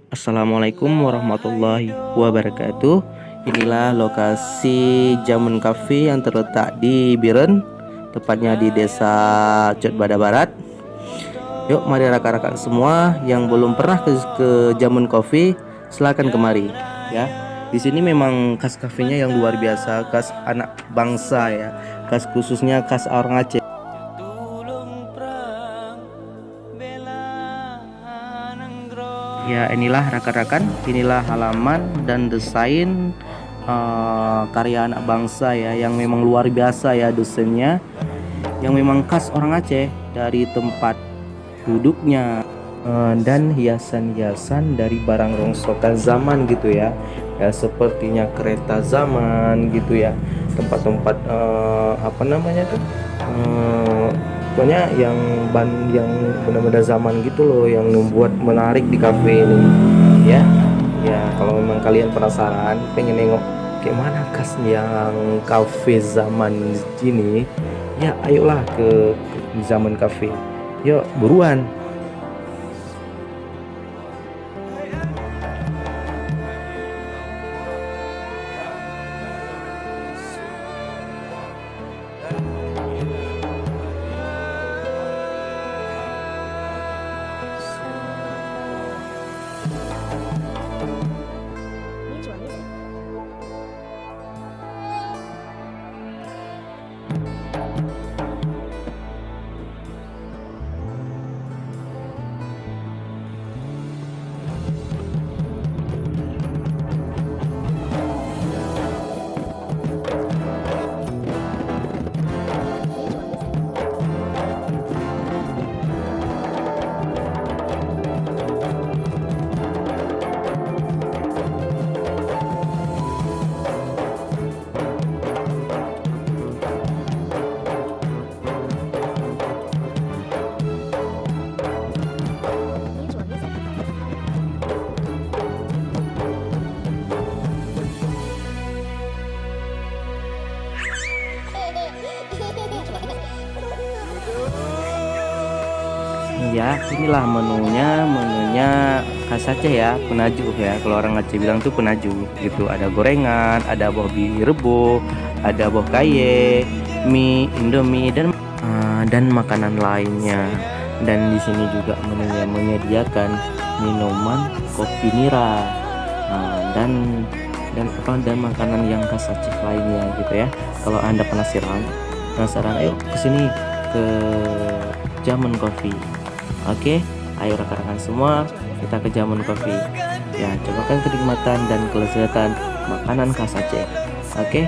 Assalamualaikum warahmatullahi wabarakatuh. Inilah lokasi Jamun Cafe yang terletak di Biren, tepatnya di Desa Cotbada Barat. Yuk, mari rekan-rekan semua yang belum pernah ke Jamun Coffee, silakan kemari ya. Di sini memang khas kafenya yang luar biasa, khas anak bangsa ya, khas khususnya khas orang Aceh. Ya, inilah rekan-rekan, inilah halaman dan desain karya anak bangsa ya, yang memang luar biasa ya desainnya, yang memang khas orang Aceh, dari tempat duduknya dan hiasan-hiasan dari barang rongsokan zaman gitu ya, ya sepertinya kereta zaman gitu ya, tempat-tempat apa namanya tuh, pokoknya yang yang benar-benar zaman gitu loh, yang membuat menarik di cafe ini ya. Ya, kalau memang kalian penasaran pengen nengok kayak mana khas yang cafe zaman ini, ya ayolah ke Zaman Cafe. Yuk buruan. Ya, inilah menunya khas Aceh ya, penaju ya. Kalau orang Aceh bilang tuh penaju gitu. Ada gorengan, ada bobi rebo, ada boh kaye, mie, indomie dan makanan lainnya. Dan di sini juga menunya menyediakan minuman kopi nira, dan makanan yang khas Aceh lainnya gitu ya. Kalau Anda penasaran, ayo ke sini, ke Jamun Coffee. Oke, ayo rekan-rekan semua, kita ke Jamun Coffee. Ya, cobakan kenikmatan dan kelezatan makanan khas Aceh. Oke.